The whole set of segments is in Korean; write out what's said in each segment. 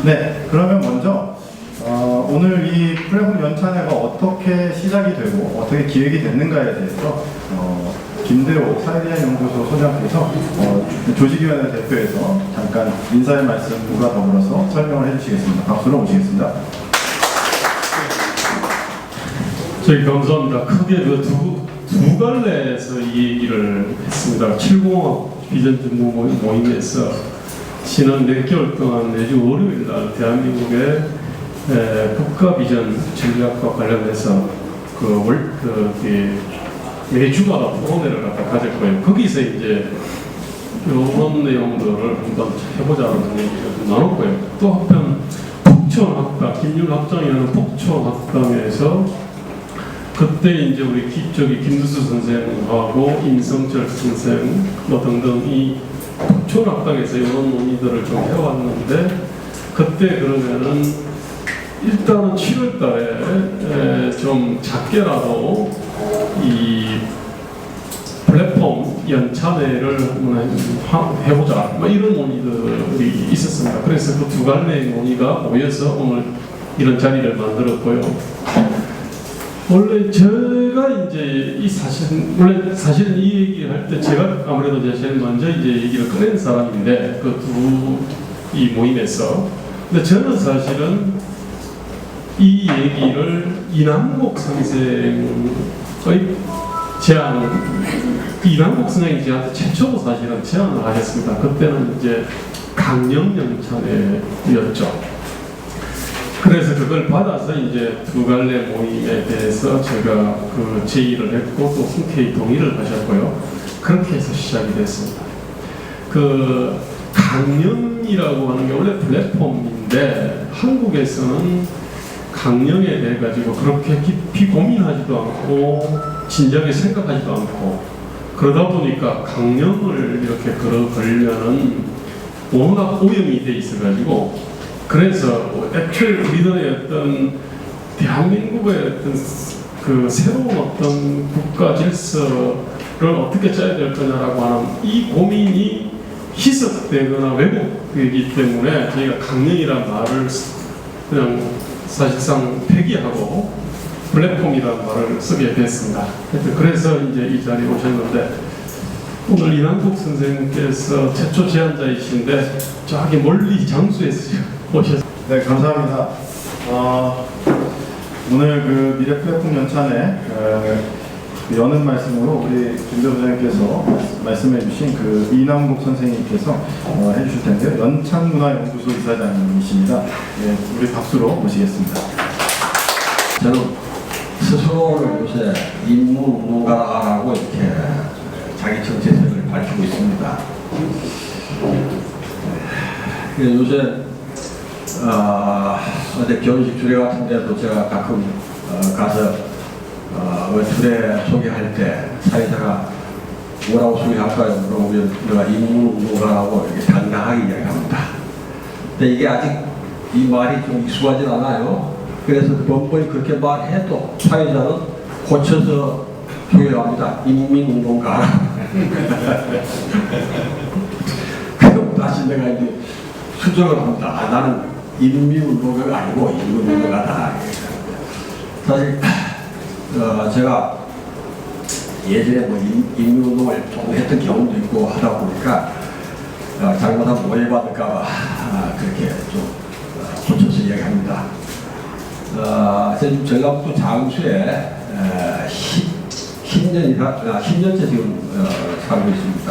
네, 그러면 먼저 오늘 이 플랫폼 연찬회가 어떻게 시작이 되고 어떻게 기획이 됐는가에 대해서 김대호 사회디자인 연구소 소장께서 조직위원회 대표에서 잠깐 인사의 말씀과 더불어서 설명을 해주시겠습니다. 박수로 모시겠습니다. 저희 감사합니다. 크게 두 갈래에서 이 얘기를 했습니다. 7공업 비전 정보 모임에서 지난 몇 개월 동안 매주 월요일 날 대한민국의 국가 비전 전략과 관련해서 매주마다 토론회를 가질 거예요. 거기서 이제 이런 내용들을 한번 해보자는 얘기를 좀 나눌 거예요. 또 한편 북촌학당, 김윤학장이라는 북촌학당에서 그때 이제 우리 김두수 선생하고 임성철 선생 등등 이 북촌학당에서 이런 논의들을 좀 해왔는데 그때 그러면은 일단은 7월달에 좀 작게라도 이 플랫폼 연찬회를 해보자 이런 논의들이 있었습니다. 그래서 그 두 갈래의 논의가 모여서 오늘 이런 자리를 만들었고요. 원래 제가 이제 사실은 이 얘기할 때 제가 아무래도 제일 먼저 이제 얘기를 꺼낸 사람인데 그 이 모임에서 근데 저는 사실은 이 얘기를 이남국 선생의 이남국 선생이 저한테 최초로 사실은 제안을 하셨습니다. 그때는 이제 강령연찬회였죠. 그래서 그걸 받아서 이제 두 갈래 모임에 대해서 제가 그 제의를 했고 또 흔쾌히 동의를 하셨고요. 그렇게 해서 시작이 됐습니다. 그 강령이라고 하는 게 원래 플랫폼인데 한국에서는 강령에 대해 가지고 그렇게 깊이 고민하지도 않고 진지하게 생각하지도 않고 그러다 보니까 강령을 이렇게 걸면은 워낙 오염이 돼 있어 가지고 그래서 애초에 우리들의 어떤 대한민국의 어떤 그 새로운 어떤 국가 질서를 어떻게 짜야 될 거냐라고 하는 이 고민이 희석되거나 왜곡되기 때문에 저희가 강령이라는 말을 그냥 사실상 폐기하고 플랫폼이라는 말을 쓰게 됐습니다. 그래서 이제 이 자리에 오셨는데 오늘 이남국 선생님께서 최초 제안자이신데 저기 멀리 장수에서 오셨습니다. 네, 감사합니다. 오늘 그 미래 플랫폼 연찬회 여는 말씀으로 우리 김대호 소장님께서 말씀해주신 그 이남국 선생님께서 해주실 텐데요. 연찬문화연구소 이사장님이십니다. 네, 우리 박수로 모시겠습니다. 저는 스스로를 요새 인문문가라고 이렇게 자기 정체성을 밝히고 있습니다. 요새 어제 결혼식 주례 같은 데도 제가 가끔 가서 주례 소개할 때 사회자가 뭐라고 소개할까요? 물어보면 내가 인문문가라고 이렇게 당당하게 이야기합니다. 근데 이게 아직 이 말이 좀 익숙하진 않아요. 그래서 번번이 그렇게 말해도 사회자는 고쳐서 소개합니다. 인민운동가. 그럼 다시 내가 이제 수정을 합니다. 나는 인민운동가가 아니고 인민운동가다. 사실 제가 예전에 뭐 인민운동을 조금 했던 경험도 있고 하다 보니까 잘못하면 오해받을까봐 그렇게 좀 고쳐서 이야기합니다. 지금 전라북도 장수에 10년째 지금 살고 있습니다.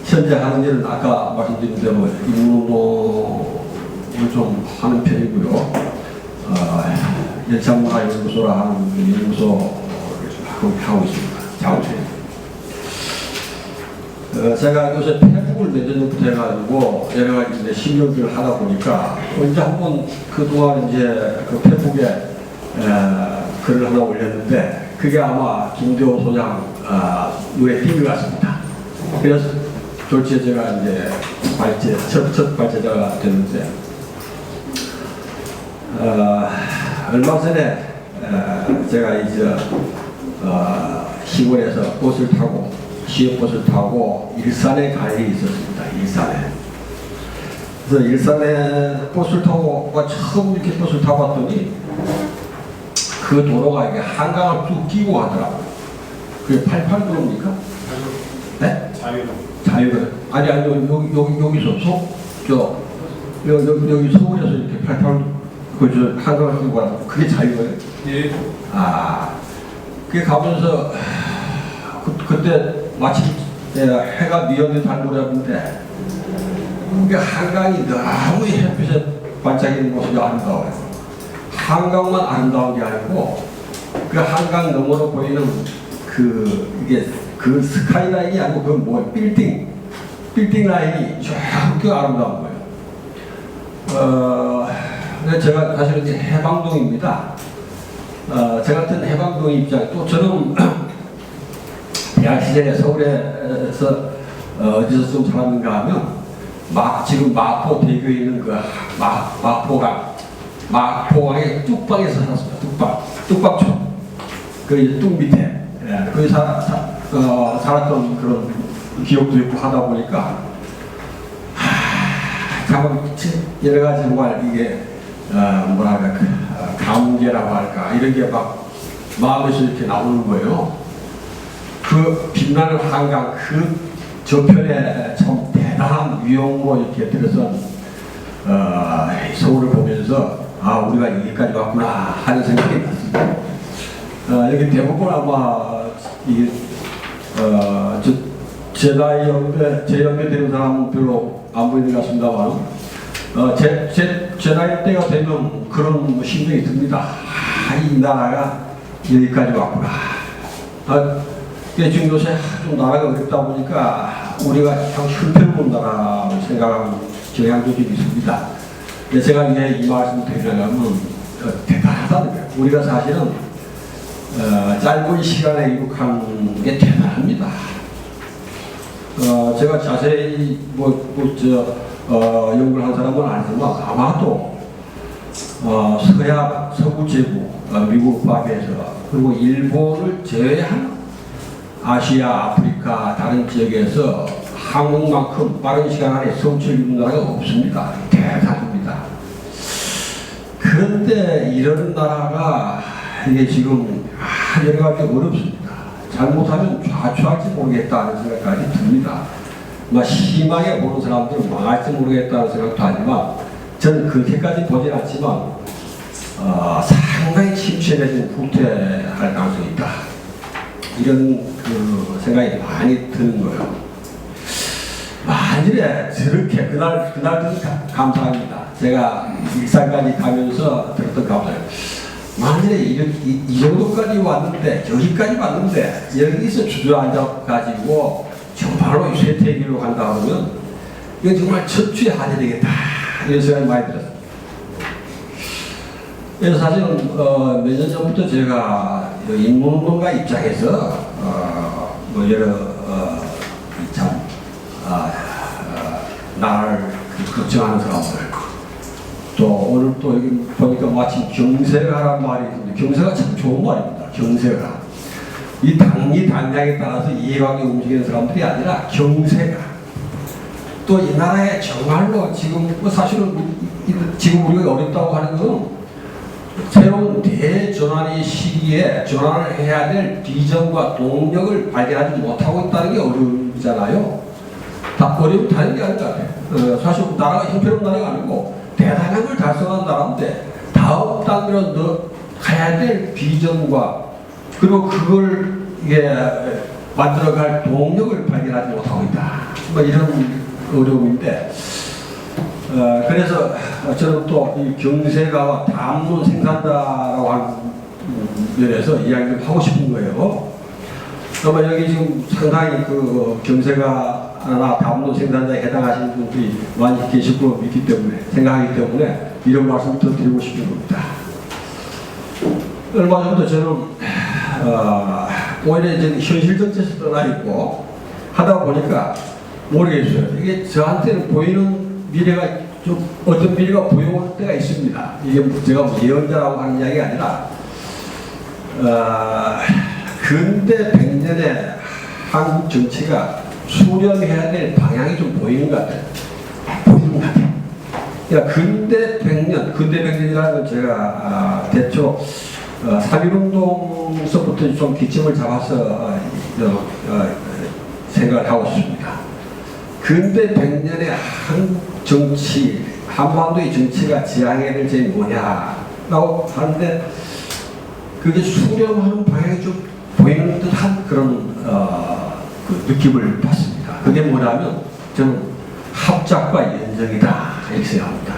현재 하는 일은 아까 말씀드린 대로 인문운동을 좀 하는 편이고요. 연찬문화연구소라 하는 연구소를 하고 있습니다. 장수에. 제가 요새 페북을 몇 년 전부터 해가지고 여러 가지 이제 신경을 하다 보니까 언제 한번 그동안 이제 그 페북에 글을 하나 올렸는데 그게 아마 김대호 소장 눈에 띈 것 같습니다. 그래서 졸지에 제가 이제 첫 발제자가 됐는데 얼마 전에 제가 이제 시골에서 버스를 타고 시외버스를 타고 일산에 갈 일이 있었습니다. 일산에. 그래서 일산에 버스를 타고 처음 이렇게 버스를 타고 왔더니 그 도로가 이게 한강을 쭉 끼고 가더라고요. 그게 88도로입니까? 네? 자유로. 아니 여기서 여기 서울에서 이렇게 88 그저 한강을 끼고 가는 그게 자유예요? 예. 그게 가면서 그때 마침 해가 미연에 달무렵인데 그게 한강이 너무 햇빛에 반짝이는 모습이 아름다워요. 한강만 아름다운 게 아니고 그 한강 너머로 보이는 이게 그 스카이라인이 아니고 그 빌딩 라인이 저렇게 아름다운 거예요. 근데 제가 사실은 이제 해방동입니다. 저 같은 해방동 입장 또 저는 대학 시절에 서울에서 어디서 좀 살았는가 하면 지금 마포대교에 있는 그 마포강의 뚝방에서 살았습니다. 뚝방촌 그 뚝 밑에 거기 살았던 그런 기억도 있고 하다 보니까 참 여러 가지 정말 이게 뭐랄까 감개라고 할까 이런 게 막 마음에서 이렇게 나오는 거예요. 그 빛나는 한강 그 저편에 참 대단한 위용으로 이렇게 들어선 서울을 보면서 우리가 여기까지 왔구나 하는 생각이 났습니다. 여기 대부분 아마 제 연배 되는 사람은 별로 안 보이는 것 같습니다만 제 나이 때가 되면 그런 심정이 듭니다. 이 나라가 여기까지 왔구나. 지금 요새 좀 나라가 어렵다 보니까 우리가 참 형편없는 나라를 생각하는 경향도 좀 있습니다. 근데 제가 이제 이 말씀을 드리려면 대단하다는 거예요. 우리가 사실은 짧은 시간에 이룩한 게 대단합니다. 제가 자세히 연구를 한 사람은 아니지만 아마도 서구 제국 미국 밖에서 그리고 일본을 제외한 아시아, 아프리카 다른 지역에서 한국만큼 빠른 시간 안에 성취를 이룬 나라가 없습니다. 대단합니다. 그런데 이런 나라가 이게 지금 여러 가지 어렵습니다. 잘못하면 좌초할지 모르겠다는 생각까지 듭니다. 심하게 보는 사람들은 망할지 모르겠다는 생각도 하지만 저는 그렇게까지 보진 않지만 상당히 침체되진 후퇴할 가능성이 있다. 이런 그 생각이 많이 드는 거예요. 만일에 저렇게 그날은 감사합니다. 제가 일산까지 가면서 들었던 감사예요. 만일에 이 정도까지 왔는데 여기까지 왔는데 여기서 주저앉아가지고 정말로 쇠퇴기로 간다 하면 이건 정말 천추에 되겠다 이런 생각이 많이 들었어요. 그래서 사실은 몇 년 전부터 제가 인문론가 입장에서 여러 나라를 걱정하는 사람들 또 오늘 또 여기 보니까 마침 경세가라는 말이 있는데 경세가 참 좋은 말입니다. 경세가 이 당량에 따라서 이해관계 움직이는 사람들이 아니라 경세가 또 이 나라에 정말로 지금 사실은 지금 우리가 어렵다고 하는 건 새로운 대전환의 시기에 전환을 해야 될 비전과 동력을 발견하지 못하고 있다는 게 어려움이잖아요. 다 어려움 다른 게 아닌 것 같아요. 사실 나라가 형편없는 나라가 아니고 대단한 걸 달성한 나라인데 다음 단계로 가야 될 비전과 그리고 그걸 만들어갈 동력을 발견하지 못하고 있다. 이런 어려움인데 그래서 저는 또 이 경세가와 담론 생산자라고 하는 면에서 이야기 좀 하고 싶은 거예요. 아마 여기 지금 상당히 그 경세가나 담론 생산자에 해당하시는 분들이 많이 계실 거 믿기 때문에 생각하기 때문에 이런 말씀을 더 드리고 싶은 겁니다. 얼마 전부터 저는 오히려 이제 현실 정체에서 떠나 있고 하다 보니까 모르겠어요. 이게 저한테는 보이는 미래가 좀 어떤 미래가 보여올 때가 있습니다. 이게 제가 예언자라고 하는 이야기가 아니라 근대 100년의 한국 정치가 수렴해야 될 방향이 좀 보이는 것 같아요. 보이는 것 같아요. 그러니까 근대 100년이라는 건 제가 대초 3.1운동서부터 좀 기점을 잡아서 생각을 하고 있습니다. 근대 100년의 한국 정치, 한반도의 정치가 지향해야 될 점이 뭐냐라고 하는데 그게 수렴하는 방향이 좀 보이는 듯한 그런 그 느낌을 받습니다. 그게 뭐냐면 저는 합작과 연정이다 이렇게 생각합니다.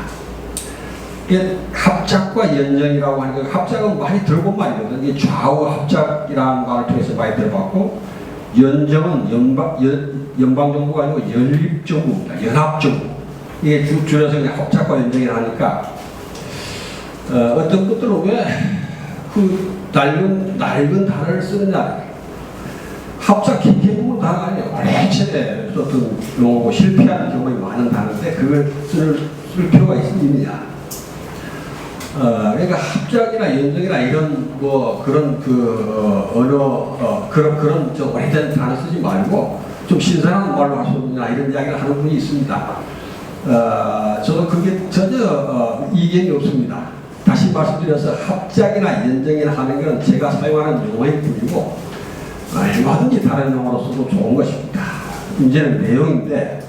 이게 합작과 연정이라고 하는 게 합작은 많이 들어본 말이거든요. 이게 좌우 합작이라는 말을 통해서 많이 들어봤고 연정은 연방정부가 아니고 연립정부입니다. 연합정부. 이게 줄여서 그냥 합작과 연정이라 하니까 어떤 것들은 왜 그 낡은 단어를 쓰느냐. 합작 깊게 보면 단어가 아니에요. 오래전에 어떤 용어고 실패하는 경우가 많은 단어인데 그걸 쓸 필요가 있느냐. 그러니까 합작이나 연정이나 이런 뭐 그런 그 언어 그런 좀 오래된 단어 쓰지 말고 좀 신선한 말로 할 수 없느냐 이런 이야기를 하는 분이 있습니다. 저도 그게 전혀 이견이 없습니다. 다시 말씀드려서 합작이나 연정이나 하는 건 제가 사용하는 용어일 뿐이고 얼마든지 다른 용어로 써도 좋은 것입니다. 문제는 내용인데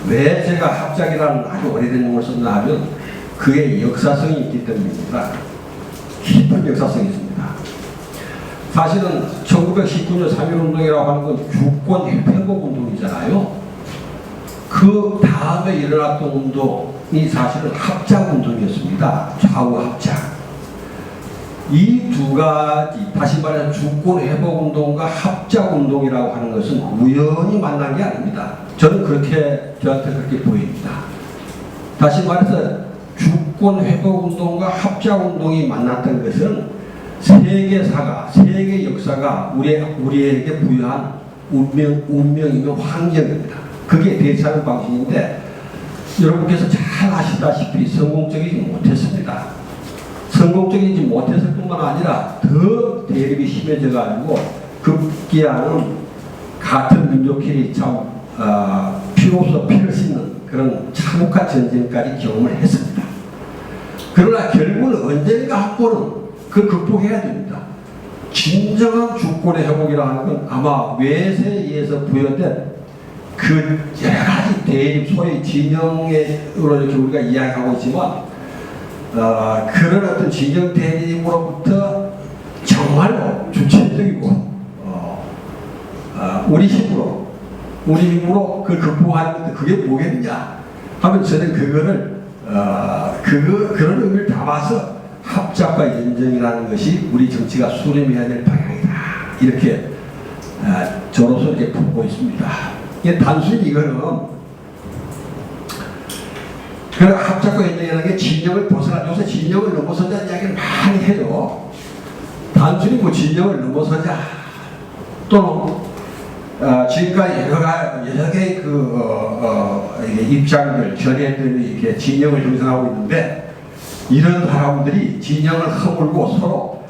왜 제가 합작이라는 아주 오래된 용어를 썼나 하면 그의 역사성이 있기 때문입니다. 깊은 역사성이 있습니다. 사실은 1919년 3.1운동이라고 하는 건 주권 회복운동이잖아요. 그 다음에 일어났던 운동이 사실은 합작운동이었습니다. 좌우 합작. 이 두 가지, 다시 말해서 주권 회복운동과 합작운동이라고 하는 것은 우연히 만난 게 아닙니다. 저는 저한테 그렇게 보입니다. 다시 말해서 주권 회복운동과 합작운동이 만났던 것은 세계 역사가 우리에게 부여한 운명이며 환경입니다. 그게 대처하는 방식인데 여러분께서 잘 아시다시피 성공적이지 못했습니다. 성공적이지 못했을 뿐만 아니라 더 대립이 심해져가지고 급기야는 같은 민족끼리 참 피로서 피를 씻는 그런 참혹한 전쟁까지 경험을 했습니다. 그러나 결국은 언젠가 한 번은 그걸 극복해야 됩니다. 진정한 주권의 회복이라 하는 건 아마 외세에 의해서 부여된 그 여러 가지 대립, 소위 진영으로 이렇게 우리가 이야기하고 있지만 그런 어떤 진영 대립으로부터 정말로 주체적이고 우리 힘으로 그걸 극복하는 것도 그게 뭐겠느냐 하면 저는 그런 의미를 담아서 합작과 연정이라는 것이 우리 정치가 수렴해야 될 방향이다 이렇게 저로서 이렇게 보고 있습니다. 이게 단순히 이거는 그 합작과 연정이라는 게 진영을 벗어나 요새 진영을 넘어서자는 이야기를 많이 해요. 단순히 뭐 진영을 넘어서자 또는 지금까지 여러 개의 입장들, 견해들이 이렇게 진영을 형성하고 있는데 이런 사람들이 진영을 허물고 서로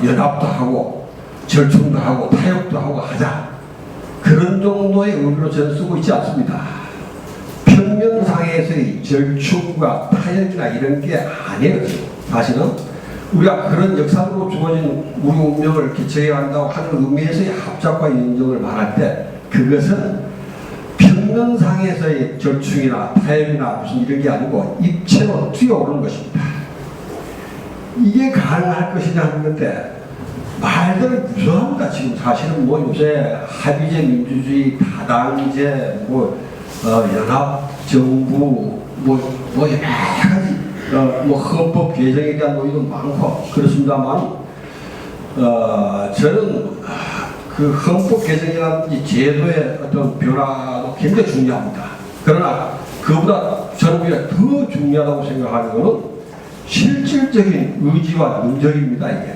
연합도 하고 절충도 하고 타협도 하고 하자 그런 정도의 의미로 저는 쓰고 있지 않습니다. 평면상에서의 절충과 타협이나 이런 게 아니에요. 사실은 우리가 그런 역사로 주어진 우리 운명을 이렇게 정해간다고 하는 의미에서의 합작과 연정을 말할 때 그것은 평면상에서의 절충이나 타협이나 무슨 이런 게 아니고 입체로 뛰어오르는 것입니다. 이게 가능할 것이냐 하는 건데 말들은 무서워합니다. 지금 사실은 뭐 요새 합의제 민주주의, 다당제, 연합정부, 여러 가지 헌법 개정에 대한 논의도 많고 그렇습니다만 저는 그 헌법 개정이라든지 제도의 어떤 변화도 굉장히 중요합니다. 그러나 그보다 저는 오히려 더 중요하다고 생각하는 것은 실질적인 의지와 능력입니다. 이게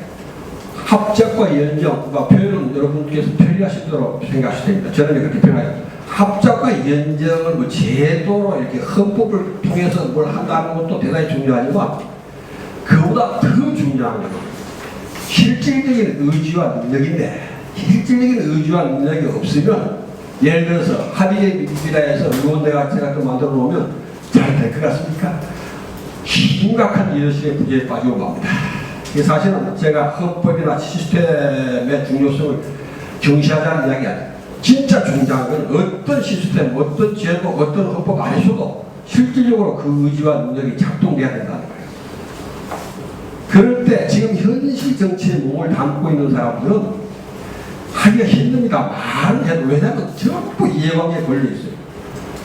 합작과 연정, 표현은 여러분께서 편리하신 대로 생각하셔도 됩니다. 저는 그렇게 표현해요. 합작과 연정을 뭐 제도로 이렇게 헌법을 통해서 뭘 한다는 것도 대단히 중요하지만 그보다 더 중요한 것은 실질적인 의지와 능력인데 실질적인 의지와 능력이 없으면 예를 들어서 합의비라에서 의원대가 제가 좀 만들어 놓으면 잘 될 것 같습니까? 심각한 리더십의 부재에 빠지고 맙니다. 이게 사실은 제가 헌법이나 시스템의 중요성을 경시하자는 이야기 아니에요. 진짜 중요한 건 어떤 시스템, 어떤 제도, 어떤 헌법 안에서도 실질적으로 그 의지와 능력이 작동돼야 된다는 거예요. 그럴 때 지금 현실 정치에 몸을 담고 있는 사람들은 하기가 힘듭니다. 말은 해도. 왜냐하면 전부 이해관계에 걸려있어요.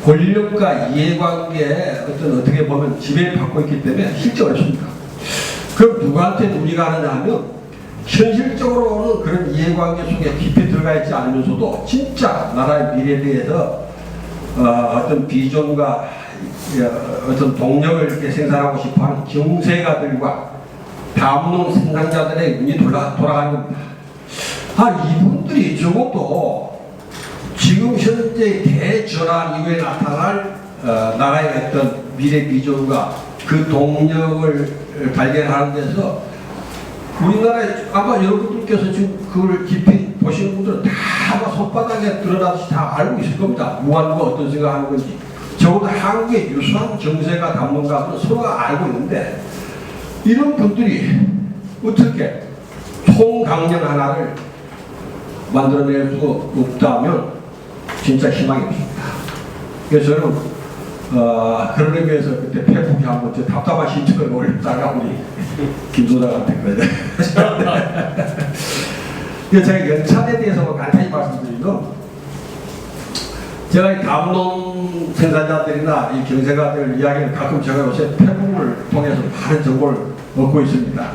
권력과 이해관계에 어떻게 보면 지배를 받고 있기 때문에 실제 어렵습니다. 그럼 누구한테 우리가 하느냐 하면 현실적으로는 그런 이해관계 속에 깊이 들어가 있지 않으면서도 진짜 나라의 미래에 대해서 어떤 비전과 어떤 동력을 이렇게 생산하고 싶어하는 경세가들과 담론 생산자들의 눈이 돌아가는 겁니다. 이분들이 적어도 지금 현재 대전환 이후에 나타날 나라의 어떤 미래 비전과 그 동력을 발견하는 데서 우리나라에 아마 여러분들께서 지금 그걸 깊이 보시는 분들은 다 아마 손바닥에 드러나듯이 다 알고 있을 겁니다. 무한과 어떤 생각하는 건지. 적어도 한국의 유수한 정세가 담론가들은 서로가 알고 있는데 이런 분들이 어떻게 총강령 하나를 만들어낼 수 없다면 진짜 희망이 없습니다. 그래서 저는 그런 의미에서 그때 페북에 한번 저 답답한 신청을 올렸다가 우리 김소장한테 그래. 제가 연찬에 대해서 간단히 말씀드리면 제가 이 담론 생산자들이나 이 경제가들 이야기를 가끔 제가 요새 페북을 통해서 많은 정보를 얻고 있습니다.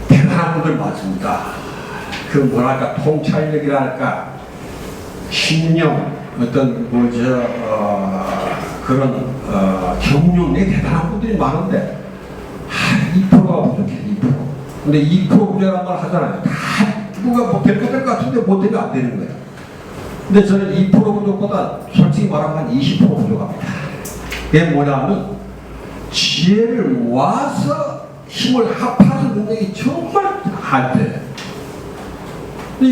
대단한 분들 많습니다. 그 뭐랄까 통찰력이랄까 신념 어떤 그런 경륜이 대단한 분들이 많은데 2%가 부족해. 2%. 근데 2% 부족한 말 하잖아요. 다 누가 될 것 같은데 못 되면 안 되는 거예요. 근데 저는 2% 부족보다 솔직히 말하면 20% 부족합니다. 그게 뭐냐면 지혜를 모아서 힘을 합하는 능력이 정말 안 돼요. 근데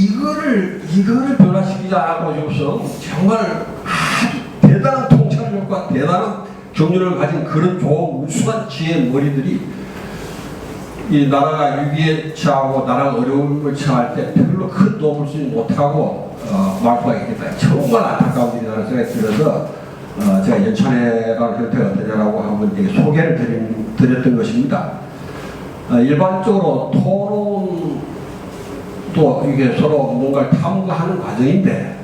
이거를 변화시키지 않고서 정말 아주 대단한 통찰력과 대단한 경륜을 가진 그런 좋은 우수한 지혜의 머리들이 이 나라가 위기에 처하고 나라가 어려움을 처할 때 별로 큰 도움을 쓰지 못하고 말수가 있겠다. 정말 안타까운 일이라는 생각이 들어서 제가 연찬회라는 형태가 어떠냐라고 한번 소개를 드렸던 것입니다. 일반적으로 토론도 이게 서로 뭔가를 탐구하는 과정인데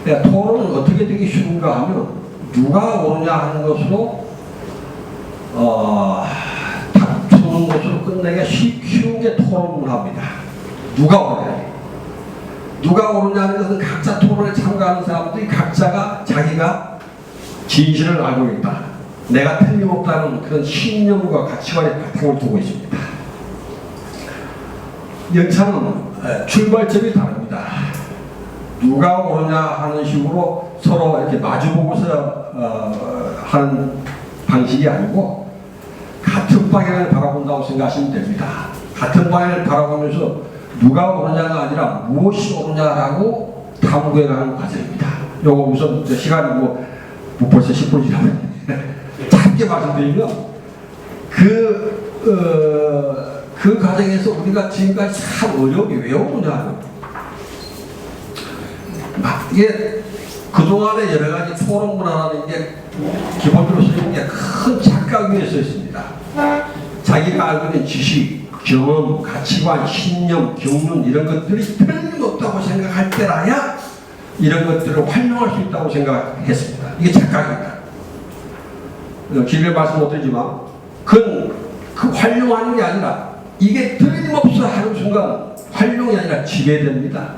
토론은 어떻게 되기 쉬운가 하면 누가 오느냐 하는 것으로 다투는 것으로 끝내기가 쉬운 게 토론문화입니다. 누가 오느냐. 누가 오느냐 하는 것은 각자 토론에 참가하는 사람들이 각자가 자기가 진실을 알고 있다. 내가 틀림없다는 그런 신념과 가치관의 바탕을 두고 있습니다. 연차는 출발점이 다릅니다. 누가 오느냐 하는 식으로 서로 이렇게 마주보고서 하는 방식이 아니고 같은 방향을 바라본다고 생각하시면 됩니다. 같은 방향을 바라보면서 누가 오느냐가 아니라 무엇이 오느냐라고 탐구해가는 과정입니다. 요거 우선 시간이 벌써 10분 지나면 짧게 말씀드리면 그 과정에서 우리가 지금까지 참 어려움이 왜 오느냐 이게 그동안에 여러 가지 토론 문화라는 게 기본적으로 쓰이는 게 큰 착각 위에 서 있습니다. 자기가 알고 있는 지식, 경험, 가치관, 신념, 경륜 이런 것들이 틀림없다고 생각할 때라야 이런 것들을 활용할 수 있다고 생각했습니다. 이게 착각입니다. 길게 말씀 못 드리지만 그 활용하는 게 아니라 이게 틀림없어 하는 순간 활용이 아니라 지배됩니다.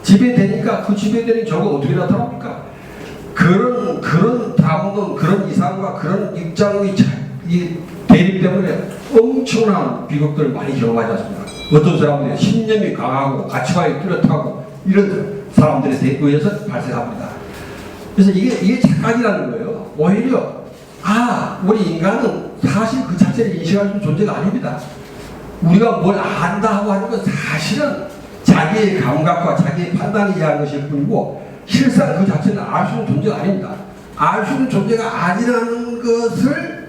지배되니까 그 지배되는 저거 어떻게 나타납니까? 그런 담론, 그런 이상과 그런 입장의 대립 때문에 엄청난 비극들을 많이 경험하지 않습니까? 어떤 사람들이 신념이 강하고 가치관이 뚜렷하고 이런 사람들에 의해서 발생합니다. 그래서 이게 착각이라는 거예요. 오히려 우리 인간은 사실 그 자체를 인식할 수 있는 존재가 아닙니다. 우리가 뭘 안다 하고 하는 건 사실은 자기의 감각과 자기의 판단에 의한 것일 뿐이고 실상 그 자체는 알 수 있는 존재가 아닙니다. 알 수 있는 존재가 아니라는 것을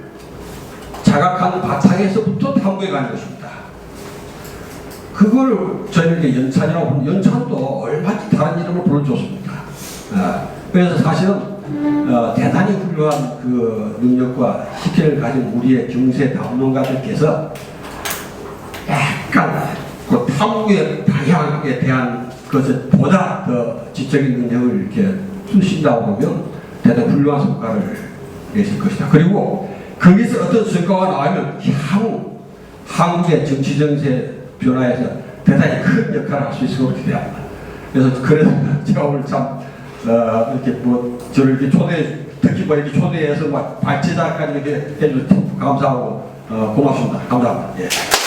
자각하는 바탕에서부터 탐구해 가는 것입니다. 그걸 저희는 이제 연찬이라고 부르는, 연찬도 얼마든지 다른 이름으로 불러줬습니다. 그래서 사실은 대단히 훌륭한 그 능력과 식견을 가진 우리의 경세 담론가들께서 약간 그 탐구의 방향에 대한 것에 보다 더 지적인 능력을 이렇게 쓰신다고 보면 대단히 훌륭한 성과를 내실 것이다. 그리고 거기서 어떤 성과가 나오면 향후 한국의 정치 정세 변화에서 대단히 큰 역할을 할 수 있을 것 같아요. 그래서 제가 오늘 참 이렇게 뭐 저를 이렇게 특히 뭐 이렇게 초대해서 막 발제자까지 이렇게 해주셔서 감사하고 고맙습니다. 감사합니다. 예.